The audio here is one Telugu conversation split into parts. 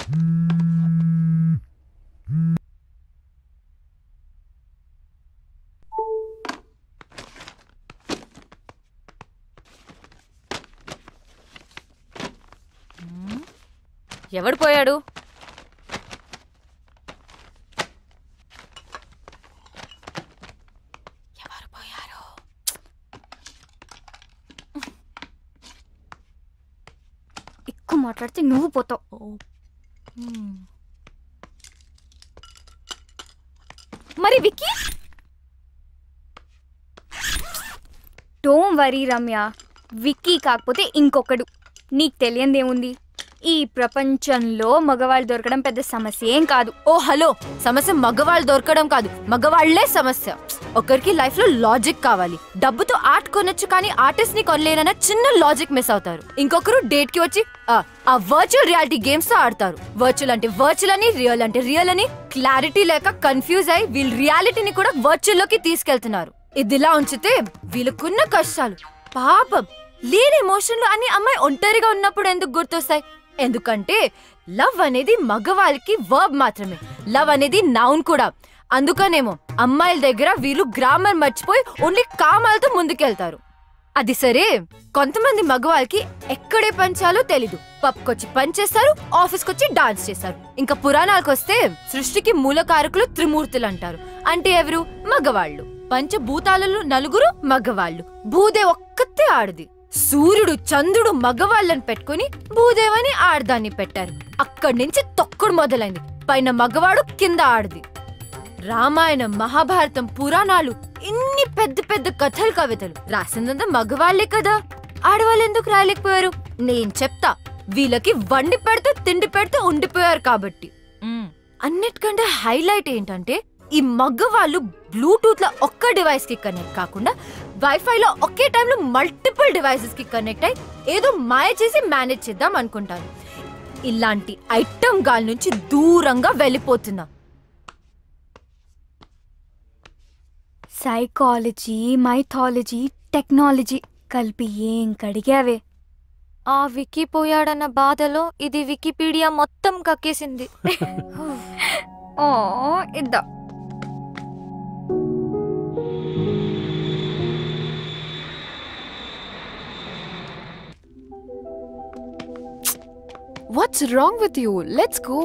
ఎవడు పోయాడు? ఎవరు పోయారు? ఎక్కువ మాట్లాడితే నువ్వు పోతావు. మరి విక్కీ? డోంట్ వరీ రమ్య, విక్కీ కాకపోతే ఇంకొకడు. నీకు తెలియందేముంది? ఈ ప్రపంచంలో మగవాళ్ళు దొరకడం పెద్ద సమస్య ఏం కాదు. ఓ హలో, సమస్య మగవాళ్ళు దొరకడం కాదు, మగవాళ్లే సమస్య. ఒకరికి లైఫ్ లో లాజిక్ కావాలి. డబ్బుతో ఆర్ట్ కొనొచ్చు కానీ ఆర్టిస్ట్ ని కొనలేనన్న చిన్న లాజిక్ మిస్ అవుతారు. ఇంకొకరు డేట్ కి వచ్చి ఆ వర్చువల్ రియాలిటీ గేమ్స్ తో ఆడతారు. వర్చువల్ అంటే వర్చువల్ అని, రియల్ అంటే రియల్ అని క్లారిటీ లేక కన్ఫ్యూజ్ అయి వీళ్ళు రియాలిటీని కూడా వర్చువల్ లోకి తీసుకెళ్తున్నారు. ఇదిలా ఉంచితే వీళ్ళకున్న కష్టాలు పాపం లేని ఎమోషన్లు అన్ని అమ్మాయి ఒంటరిగా ఉన్నప్పుడు ఎందుకు గుర్తొస్తాయి? ఎందుకంటే లవ్ అనేది మగవాళ్ళకి వర్బ్ మాత్రమే, లవ్ అనేది నౌన్ కూడా. అందుకనేమో అమ్మాయిల దగ్గర వీళ్ళు గ్రామర్ మర్చిపోయి ఓన్లీ కామాలతో ముందుకెళ్తారు. అది సరే, కొంతమంది మగవాళ్ళకి ఎక్కడే పంచాలో తెలీదు. పబ్కొచ్చి పంచేస్తారు, ఆఫీస్కి వచ్చి డాన్స్ చేస్తారు. ఇంకా పురాణాలకు వస్తే సృష్టికి మూలకారకులు త్రిమూర్తులు అంటారు. అంటే ఎవరు? మగవాళ్ళు. పంచభూతాలలో నలుగురు మగవాళ్ళు, భూదేవి ఒక్కతే ఆడది. సూర్యుడు చంద్రుడు మగవాళ్ళని పెట్టుకుని భూదేవని ఆడదాన్ని పెట్టారు. అక్కడి నుంచి తొక్కుడు మొదలైంది. పైన మగవాడు, కింద ఆడది. రామాయణం, మహాభారతం, పురాణాలు, ఇన్ని పెద్ద పెద్ద కథలు, కవితలు రాసిందంతా మగవాళ్లే కదా. ఆడవాళ్ళు ఎందుకు రాయలేకపోయారు? నేను చెప్తా. వీళ్ళకి వండి పెడితే తిండి పెడితే ఉండిపోయారు కాబట్టి. అన్నిటికంటే హైలైట్ ఏంటంటే ఈ మగవాళ్ళు బ్లూటూత్ లో ఒక్క డివైస్ కి కనెక్ట్ కాకుండా వైఫై లో ఒకే టైంలో మల్టిపుల్ డివైసెస్ కి కనెక్ట్ అయి ఏదో మాయ చేసి మేనేజ్ చేద్దాం అనుకుంటారు. ఇలాంటి ఐటమ్ గాల్ నుంచి దూరంగా వెళ్ళిపోతున్నా. సైకాలజీ, మైథాలజీ, టెక్నాలజీ కలిపి ఏం కడిగావే. ఆ వికీ పోయాడన్న బాధలో ఇది వికీపీడియా మొత్తం కక్కేసింది. ఓ ఇద్దా. What's wrong with you? Let's go.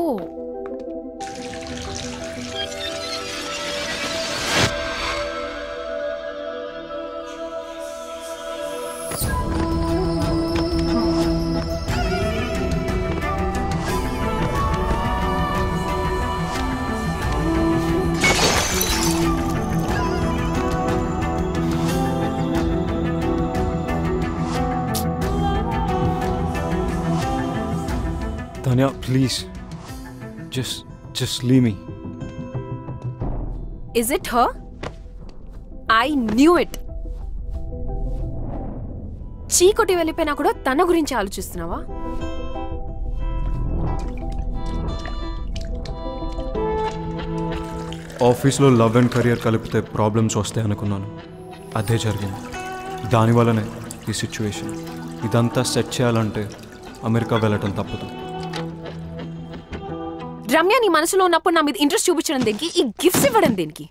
Tanya, please. Just leave me. Is it her? I knew it. చీకొట్టి వెళ్ళిపోయినా కూడా తన గురించి ఆలోచిస్తున్నావా? ఆఫీస్లో లవ్ అండ్ కెరియర్ కలిపితే ప్రాబ్లమ్స్ వస్తాయి అనుకున్నాను. అదే జరిగింది. దానివల్లనే ఈ సిచ్యువేషన్. ఇదంతా సెట్ చేయాలంటే అమెరికా వెళ్ళటం తప్పదు. రమ్య నీ మనసులో ఉన్నప్పుడు నా మీద ఇంట్రెస్ట్ చూపించడం దేనికి? ఈ గిఫ్ట్స్ ఇవ్వడం దేనికి?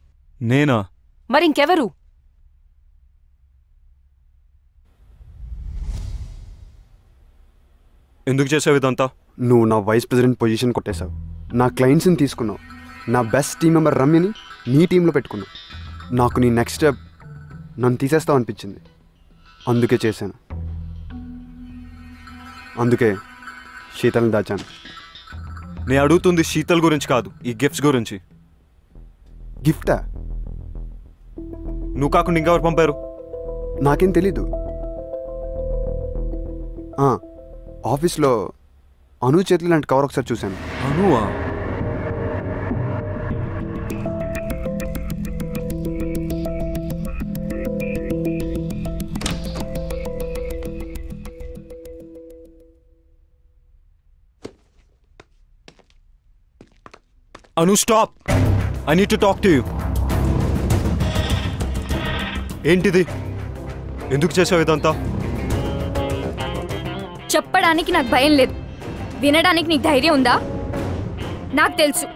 నేనా? మరి ఇంకెవరు? ఎందుకు చేసావు ఇదంతా? నువ్వు నా వైస్ ప్రెసిడెంట్ పొజిషన్ కొట్టేశావు. నా క్లయింట్స్ని తీసుకున్నావు. నా బెస్ట్ టీం మెంబర్ రమ్యని నీ టీంలో పెట్టుకున్నావు. నాకు నీ నెక్స్ట్ స్టెప్ నన్ను తీసేస్తావు అనిపించింది. అందుకే చేశాను. అందుకే శీతల్ని దాచాను. నేను అడుగుతుంది శీతల్ గురించి కాదు, ఈ గిఫ్ట్స్ గురించి. గిఫ్టా? నువ్వు కాకుండా ఇంకెవరు పంపారు? నాకేం తెలీదు. ఆఫీస్లో అను చేతులు లాంటి కవర్ ఒకసారి చూశాను. అనువా? Anu, stop! I need to talk to you. ఏంటిది? ఎందుకు చేసావు ఇదంతా? చెప్పడానికి నాకు భయం లేదు. వినడానికి నీకు ధైర్యం ఉందా? నాకు తెలుసు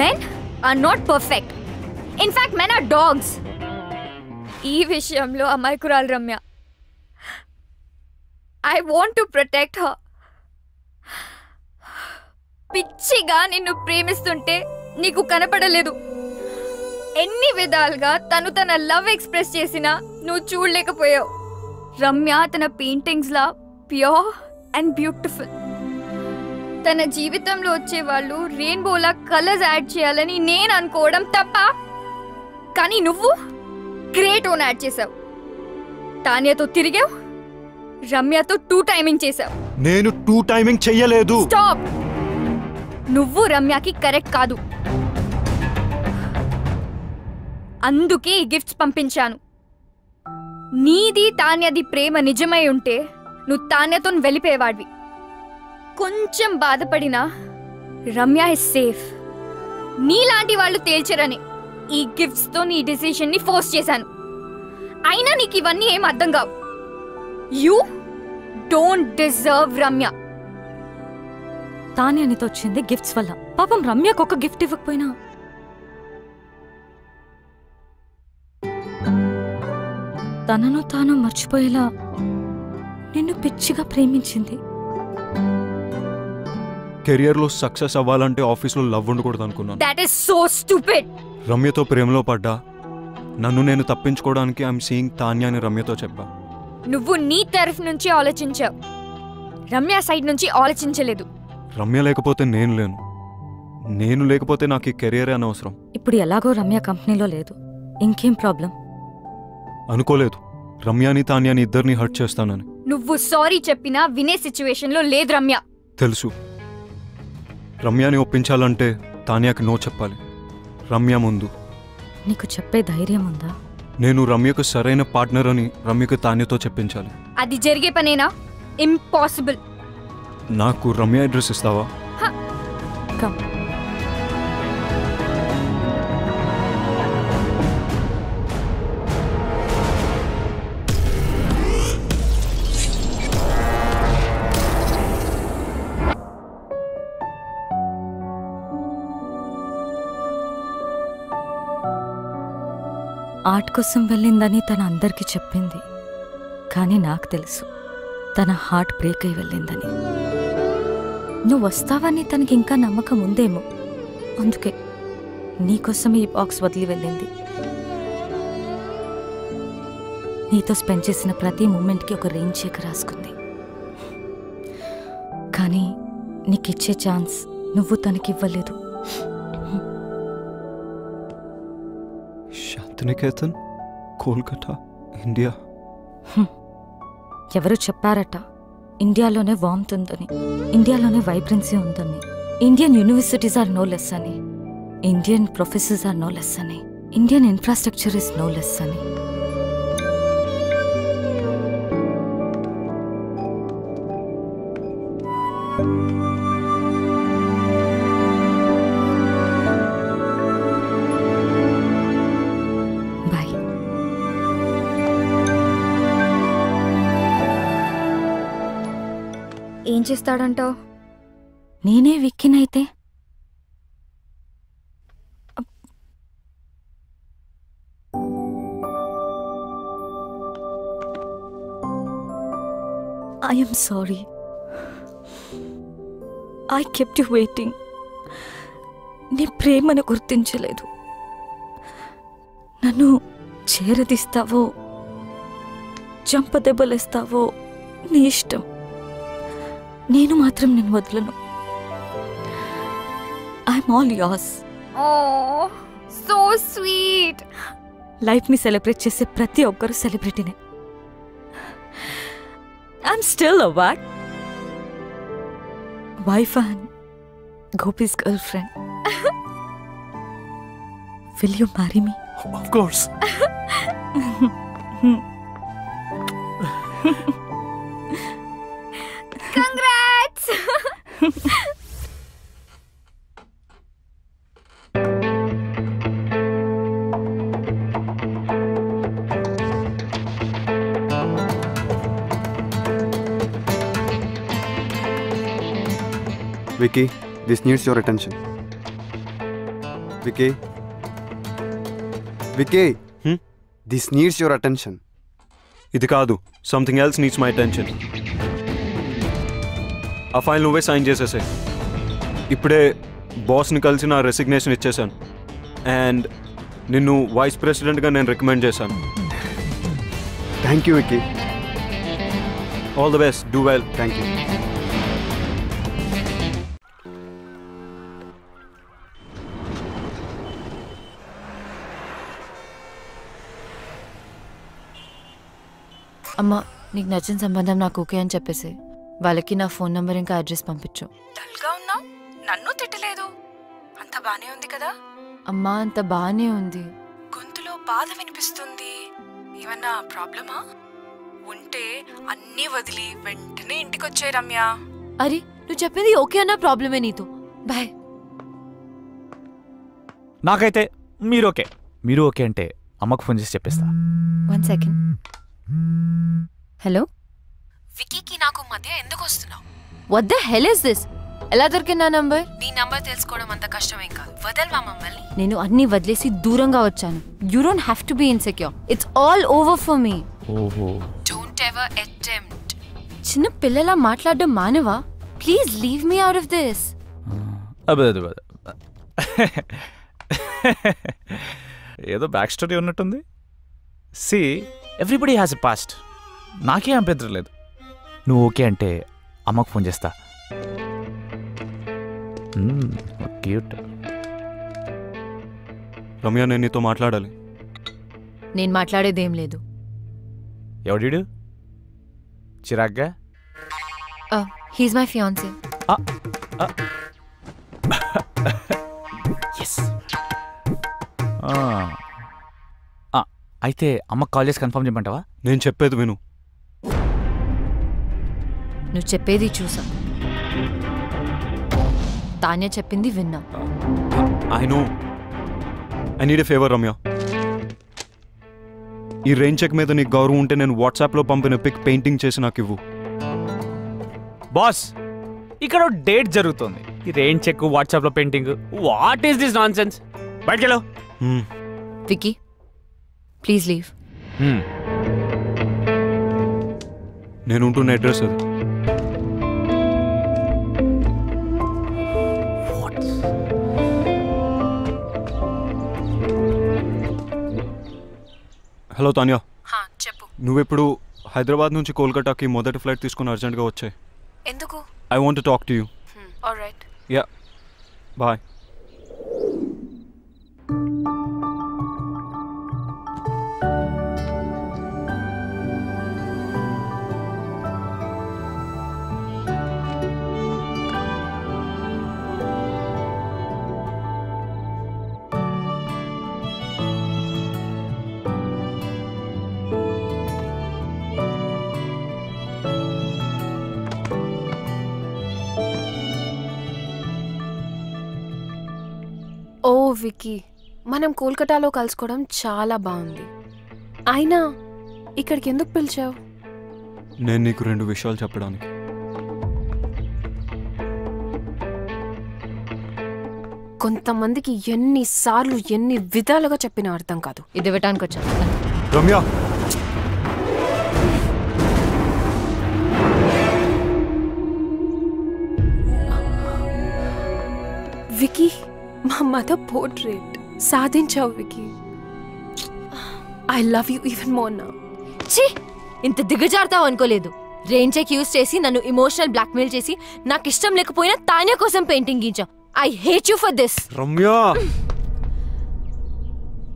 men are not perfect. In fact men are dogs. ఈ విషయంలో అమాయకురాలు Ramya. I want to protect her. పిచ్చిగా నిన్ను ప్రేమిస్తుంటే నీకు కనపడలేదు. ఎన్ని విధాలుగా తను తన లవ్ ఎక్స్ప్రెస్ చేసినా నువ్వు చూడలేకపోయావు. రమ్య తన paintings law pure and beautiful. తన జీవితంలో వచ్చే వాళ్ళు రెయిన్బోలా కలర్స్ యాడ్ చేయాలని నేను అనుకోవడం తప్ప. కానీ నువ్వు గ్రేట్ ఓన్ యాడ్ చేసావు. తాన్యతో తిరిగావు, రమ్యతో 2 టైమింగ్ చేసావు. నేను 2 టైమింగ్ చెయ్యలేదు. స్టాప్. నువ్వు రమ్యకి కరెక్ట్ కాదు. అందుకే ఈ గిఫ్ట్స్ పంపించాను. నీది తాన్యది ప్రేమ నిజమై ఉంటే నువ్వు తాన్యతో వెళ్ళిపోయేవాడివి. కొంచెం బాధపడినా రమ్య ఇస్ సేఫ్. నీలాంటి వాళ్ళు తేల్చరని ఈ గిఫ్ట్స్ తో నీ డిసిషన్ ని ఫోర్స్ చేశాను. అయినా నీకు ఇవన్నీ ఏం అర్థం కావు. You don't deserve Ramya. తాన్యానితో వచ్చింది గిఫ్ట్స్ వల్ల. పాపం రమ్యకు ఒక గిఫ్ట్ ఇవ్వకపోయినా తనను తాను మర్చిపోయేలా నిన్ను పిచ్చిగా ప్రేమించింది. కెరియర్లో సక్సెస్ అవ్వాలంటే ఆఫీస్లో లవ్ ఉండకూడదు అనుకున్నాను. That is so stupid. రమ్యతో ప్రేమలో పడ్డా. నన్ను నేను తప్పించుకోవడానికి ఐఎమ్ సీయింగ్ తాన్య అని రమ్యతో చెప్పా. నువ్వు నీ తరఫు నుంచి ఆలోచించావు, రమ్య సైడ్ నుంచి ఆలోచించలేదు. రమ్య లేకపోతే నేను లేను. నేను లేకపోతే నాకు ఈ కెరియరే అనవసరం. ఇప్పుడు ఎలాగో రమ్య కంపెనీలో లేదు, ఇంకేం ప్రాబ్లం? అనుకోలేదు రమ్యాని తాన్యాని ఇద్దరిని హర్ట్ చేస్తానని. నువ్వు సారీ చెప్పినా వినే సిచ్యువేషన్లో లేదు రమ్య. తెలుసు. రమ్యాని ఒప్పించాలంటే తాన్యాకి నో చెప్పాలి రమ్య ముందు. నీకు చెప్పే ధైర్యం ఉందా? నేను రమ్యకు సరైన పార్ట్నర్ అని రమ్యకు తాన్యతో చెప్పించాలి. అది జరిగే పనేనా? ఇంపాసిబుల్. నాకు రమ్య అడ్రస్ ఇస్తావా? కమ్. ఆర్ట్ కోసం వెళ్ళిందని తన అందరికీ చెప్పింది. కానీ నాకు తెలుసు తన హార్ట్ బ్రేక్ అయి వెళ్ళిందని. నువ్వు వస్తావని తనకి ఇంకా నమ్మకం ఉందేమో, అందుకే నీకోసం ఈ బాక్స్ వదిలి వెళ్ళింది. నీతో స్పెండ్ చేసిన ప్రతి మూమెంట్కి ఒక రెయిన్ చెక్ రాసుకుంది. కానీ నీకిచ్చే ఛాన్స్ నువ్వు తనకివ్వలేదు. శాంతినికేతన్, కోల్కతా, ఇండియా. ఎవరు చెప్పారట ఇండియాలోనే వార్మ్త్ ఉందని, ఇండియాలోనే వైబ్రెన్సీ ఉందని, Indian universities are no less అని, Indian professors are no less అని, Indian infrastructure is no less అని. ఏం చేస్తాడంటావు? నేనే విక్కినైతే I am sorry. I kept you waiting. నీ ప్రేమను గుర్తించలేదు. నన్ను చేరదీస్తావో చంపదెబ్బలేస్తావో నీ ఇష్టం. నేను మాత్రం నేను వదలను. I'm all yours. Oh so sweet. లైఫ్ని సెలబ్రేట్ చేసే ప్రతి ఒక్కరు సెలబ్రిటీనే. I'm still a wife and Gopi's girl friend. Will you marry me? Of course. Congrats. Vicky, this needs your attention. Vicky Vicky this needs your attention. ఇది కాదు, something else needs my attention. ఆ ఫైల్ నువ్వే సైన్ చేసేసాయి. ఇప్పుడే బాస్ని కలిసి నా రెసిగ్నేషన్ ఇచ్చేసాను. అండ్ నిన్ను వైస్ ప్రెసిడెంట్గా నేను రికమెండ్ చేశాను. Thank you Vicky. All the best, do well. Thank you. అమ్మా, నీకు నచ్చిన సంబంధం నాకు ఓకే అని చెప్పేసి వాళ్ళకి నా ఫోన్ నంబర్ ఇంకా అడ్రస్ పంపించు. డల్గా ఉన్నావు, నన్ను తిట్టలేదు. అంత బానే ఉంది కదా? అమ్మా, అంత బానే ఉంది. గొంతులో బాధ వినిపిస్తుంది. ఏమన్నా ప్రాబ్లమా? ఉంటే అన్నీ వదిలి వెంటనే ఇంటికొచ్చే రమ్య. అరే, నువ్వు చెప్పింది ఓకే అన్న ప్రాబ్లమే నీతో. బాయ్. నాకైతే మీరు ఓకే అంటే అమ్మకు ఫోన్ చేసి చెప్పేస్తా. 1 సెకండ్. హలో, వికీకి నాకు మధ్య ఎందుకు వస్తున్నావు? What the hell is this? ఎలా దొరికింది నా నంబర్? నీ నంబర్ తెలుసుకోవడం అంత కష్టమేం కాదు. వదల్వా మమ్మల్ని. నేను అన్ని వదిలేసి దూరంగా వచ్చాను. You don't have to be insecure. It's all over for me. ఓహో, డోంట్ ఎవర్ అటెంప్ట్. చిన్న పిల్లలా మాట్లాడడం మానవా? Please leave me out of this. అదే ఏదో బ్యాక్ స్టోరీ ఉన్నట్టుంది. See, everybody has a past. నాకే అభ్యంతరం లేదు. నువ్వు ఓకే అంటే అమ్మకు ఫోన్ చేస్తా. క్యూట్. రమ్య, నేను నీతో మాట్లాడాలి. నేను మాట్లాడేదేం లేదు. ఎవడీడు? చిరాగ్గా? He's my fiancee. అయితే అమ్మకు కాల్ చేసి కన్ఫర్మ్ చేయమంటావా? నేను చెప్పేది విను. నువ్వు చెప్పేది చూసా, తాన్య చెప్పింది విన్నా. I know. I need a favour Ramya. ఈ రెయిన్ చెక్ మీద నీకు గౌరవం ఉంటే నేను వాట్సాప్లో పంపిన పిక్ పెయింటింగ్ చేసి నాకు ఇవ్వు. బాస్, ఇక్కడ డేట్ జరుగుతుంది. ఈ రెయిన్ చెక్, వాట్సాప్లో painting, what is this nonsense? బయటకెళ్ళు. Vicky, please leave. నేను ఉంటున్న అడ్రస్ అది. హలో తాన్యా, చెప్పు. నువ్వెప్పుడు హైదరాబాద్ నుంచి కోల్కతాకి మొదటి ఫ్లైట్ తీసుకుని అర్జెంట్గా వచ్చాయి. ఎందుకు? I want to talk to you. Alright. Yeah, bye. ఓ వికీ, మనం కోల్కతాలో కలుసుకోవడం చాలా బాగుంది. అయినా ఇక్కడికి ఎందుకు పిలిచావు? నేను నీకు 2 విషయాలు చెప్పడానికి. కొంతమందికి ఎన్నిసార్లు ఎన్ని విధాలుగా చెప్పినా అర్థం కాదు. ఇది ఇవ్వటానికి వచ్చాను. రమ్య, వికీ, మా మదర్ పోర్ట్రేట్ సాధించావు Vicky. I love you even more now. ఛీ, ఇంత దిగజారుతావు అనుకోలేదు. రెయిన్ చెక్ యూస్ చేసి నన్ను ఇమోషనల్ బ్లాక్మెయిల్ చేసి నాకు ఇష్టం లేకపోయినా తాన్య కోసం పెయింటింగ్ గీంచావు. I hate you for this. Ramya,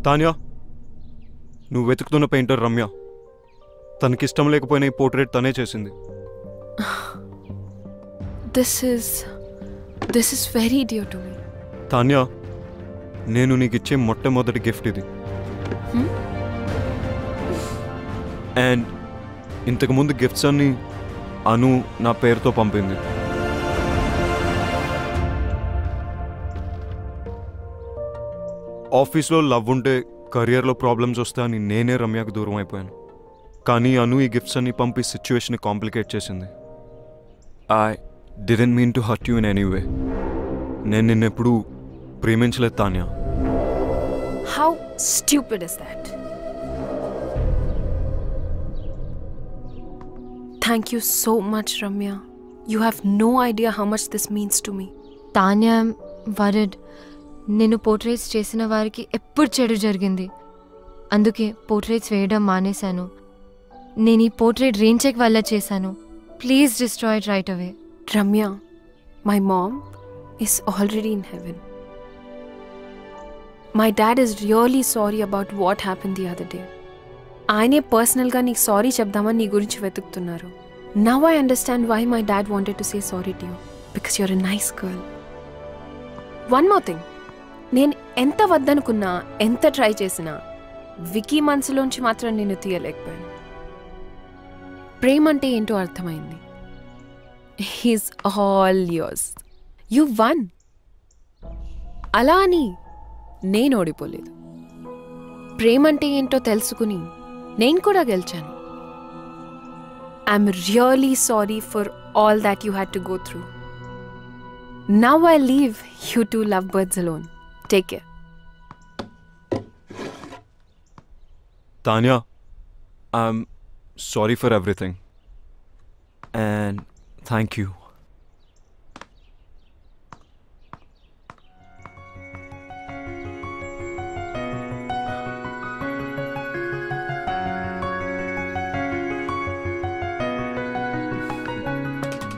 Tanya, నువ్వు వెతుకుతున్న పెయింటర్ రమ్య. తనకిష్టం లేకపోయినా ఈ పోర్ట్రేట్ తనే చేసింది. This is very dear to me. Tanya, నేను నీకు ఇచ్చే మొట్టమొదటి గిఫ్ట్ ఇది. అండ్ ఇంతకుముందు గిఫ్ట్స్ అన్ని అను నా పేరుతో పంపింది. ఆఫీస్లో లవ్ ఉంటే కెరియర్లో ప్రాబ్లమ్స్ వస్తాయని నేనే రమ్యకు దూరం అయిపోయాను. కానీ అను ఈ గిఫ్ట్స్ అన్ని పంపి సిచ్యువేషన్ కాంప్లికేట్ చేసింది. I didn't mean to hurt you in any way. నేను నిన్నెప్పుడు ప్రేమించలేదు Tanya. How stupid is that? Thank you so much, Ramya. You have no idea how much this means to me. Tanya word. నేను పోర్ట్రేట్స్ చేసిన వారికి ఎప్పుడు చెడు జరిగింది. అందుకే పోర్ట్రేట్స్ వేయడం మానేశాను. నేను ఈ పోర్ట్రేట్ రెయిన్ చెక్ వల్ల చేశాను. Please destroy it right away. Ramya, my mom is already in heaven. My dad is really sorry about what happened the other day. ఆయనే పర్సనల్గా నీకు సారీ చెప్దామని నీ గురించి వెతుకుతున్నారు. Now I understand why my dad wanted to say sorry to you. Because you're a nice girl. One more thing. నేను ఎంత వద్దనుకున్నా, ఎంత ట్రై చేసినా వికీ మనసులోంచి మాత్రం నేను తీయలేకపోయాను. ప్రేమ అంటే ఏంటో అర్థమైంది. He's all yours. You won. అలా అని నేను ఓడిపోలేదు. ప్రేమ అంటే ఏంటో తెలుసుకుని నేను కూడా గెలిచాను. I'm really sorry for all that you had to go through. Now I leave you two lovebirds alone. Take care. Tanya, I'm sorry for everything. And thank you.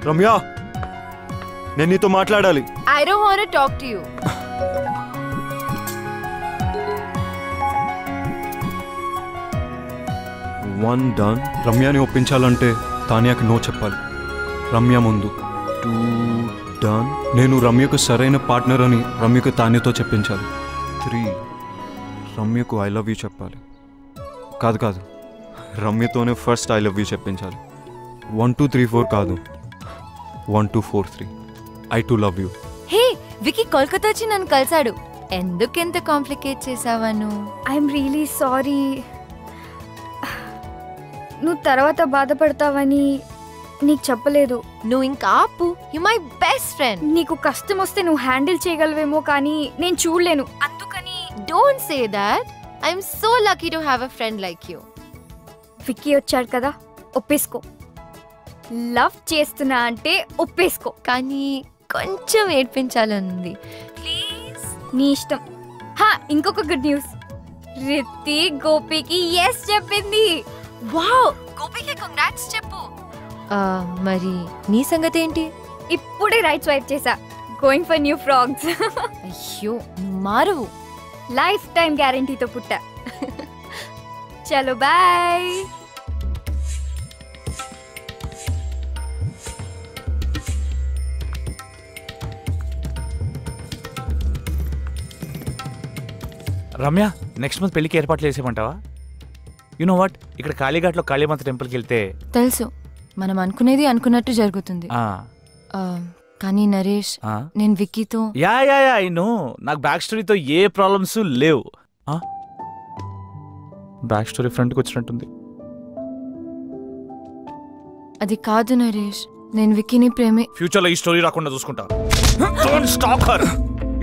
Ramya, నేను నీతో మాట్లాడాలి. I don't want to talk to you. One done. రమ్యని ఒప్పించాలంటే తాన్యాకి నో చెప్పాలి. రమ్య ముందు. Two done. నేను రమ్యకు సరైన పార్ట్నర్ అని రమ్యకు తాన్యతో చెప్పించాలి. 3 రమ్యకు ఐ లవ్ యూ చెప్పాలి. కాదు రమ్యతోనే ఫస్ట్ ఐ లవ్ యూ చెప్పించాలి. 1 2 3 4 కాదు. 1 2 4 3 I too love you. Hey, Vicky Kolkata వచ్చి నన్ను కలిసాడు. ఎందుకెంత కాంప్లికేట్ చేసావను? I'm really sorry. నువ్వు తర్వాత బాధపడతావని నీకు చెప్పలేదు. నువ్వు ఇంకా ఆపు. You my best friend. నీకు కష్టం వస్తే నువ్వు హ్యాండిల్ చేయగలవేమో కానీ నేను చూడలేను. అందుకని don't say that. I'm so lucky to have a friend like you. Vicky వచ్చాడు కదా, ఒప్పేసుకో. లవ్ చేస్తున్నా అంటే ఒప్పేసుకో. కానీ కొంచెం ఏడ్పించాలనుంది. ప్లీజ్. నీ ఇష్టం. ఇంకొక గుడ్ న్యూస్. రిత్తి గోపికి ఎస్ చెప్పింది. వావ్, గోపికి కంగ్రాట్స్ చెప్పు. మరి నీ సంగతి ఏంటి? ఇప్పుడే రైట్ స్వైప్ చేసా. Going for new frogs. అయ్యో, మారు. లైఫ్ టైం గ్యారంటీతో పుట్టా. చలో బాయ్. రమ్య, నెక్స్ట్ మంత్ పెళ్లికి ఏర్పాట్లు చేసేమంటావా? యు నో వాట్, ఇక్కడ కాళీఘాట్లో కాళీమాత టెంపుల్కి వెళ్తే తెలుసు, మనం అనుకునేది అనుకున్నట్టు జరుగుతుంది. కానీ నరేష్, నేను విక్కీతో యా ఐ నో, నాకు బ్యాక్ స్టోరీతో ఏ ప్రాబ్లమ్స్ లేవు. బ్యాక్ స్టోరీ ఫ్రంట్కి వచ్చినట్టుంది. అది కాదు నరేష్, నేను విక్కీని ప్రేమే. ఫ్యూచర్ లో ఈ స్టోరీ రాకుండా చూసుకుంటా. Don't stop her.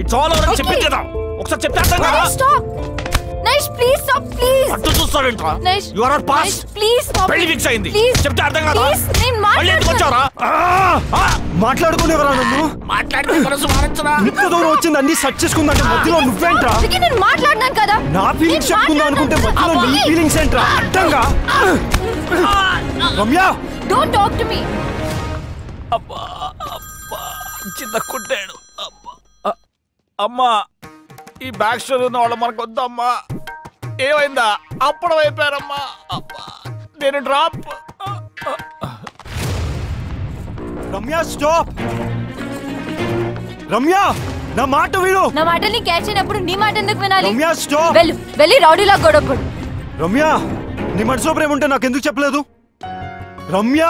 It's all over అని చెప్పి కదా. ఒకసారి చెప్పేస్తాను కదా. Stop Naresh, please stop, please. అటు చూస్తావేంట్రా? Naresh, you are our past. Please stop. పెళ్లి ఫిక్స్ అయింది. చెప్తే అర్థం కాదా? ప్లీజ్, నేను మాట్లాడుకోవచ్చారా? మాట్లాడుకునేవరా నన్ను? మాట్లాడుకునే మనసు మారచ్చరా? ఇంత దూరం వచ్చింది అన్ని సెట్ చేసుకుందంటే మధ్యలో నువ్వేంట్రా? విక్కీ, నేను మాట్లాడినాను కదా. నా ఫీలింగ్స్ చెప్పుకుందాం అనుకుంటే మధ్యలో నీ ఫీలింగ్స్ ఏంట్రా? అర్థంగా? Ramya, don't talk to me. అబ్బా అబ్బా, చిన్న కుట్టాడు. అబ్బా అమ్మా, ఈ బ్యాక్ స్టోరీ ఉన్న వాళ్ళు మనకు వద్దమ్మా. ఏమైందా? అప్పుడు అయిపోయారమ్మా. అబ్బా, నేను డ్రాప్. రమ్య స్టాప్. రమ్య, నా మాట విను. నా మాటల్ని క్యాచ్ అయినప్పుడు నీ మాట ఎందుకు వినాలి? రమ్య స్టాప్. వెళ్ళి రౌడీలా గొడవపడు. రమ్య, నీ మనసులో ప్రేమ ఉంటే నాకు ఎందుకు చెప్పలేదు? రమ్య,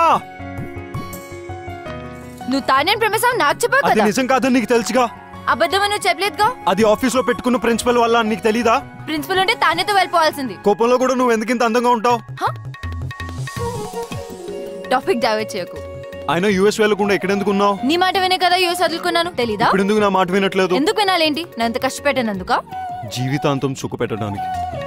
నువ్వు తానేం ప్రేమిస్తావు నాకు చెప్పావు అది కదా. నిజం కాదని నీకు తెలుసుగా. అబద్ధమని నువ్వు చెప్పలేదుగా. అది ఆఫీస్ లో పెట్టుకున్న ప్రిన్సిపల్ వల్ల నీకు తెలీదా? ప్రిన్సిపల్ ఉంటే తానేతో వెళ్ళిపోవాల్సింది. కోపంలో కూడా నువ్వు ఎందుకు ఇంత అందంగా ఉంటావు? టాపిక్ డైవర్ట్ చేయకు. ఆయన యూఎస్ వెళ్ళకుండా ఇక్కడ ఎందుకు ఉన్నావు? నీ మాట వినే కదా యూఎస్ వదులుకున్నాను, తెలీదా? ఇప్పుడు ఎందుకు నా మాట వినట్లేదు? ఎందుకు వినాలేంటి? నేను అంత కష్టపెట్టానందుక. జీవితాంతం సుఖ పెట్టడానికి.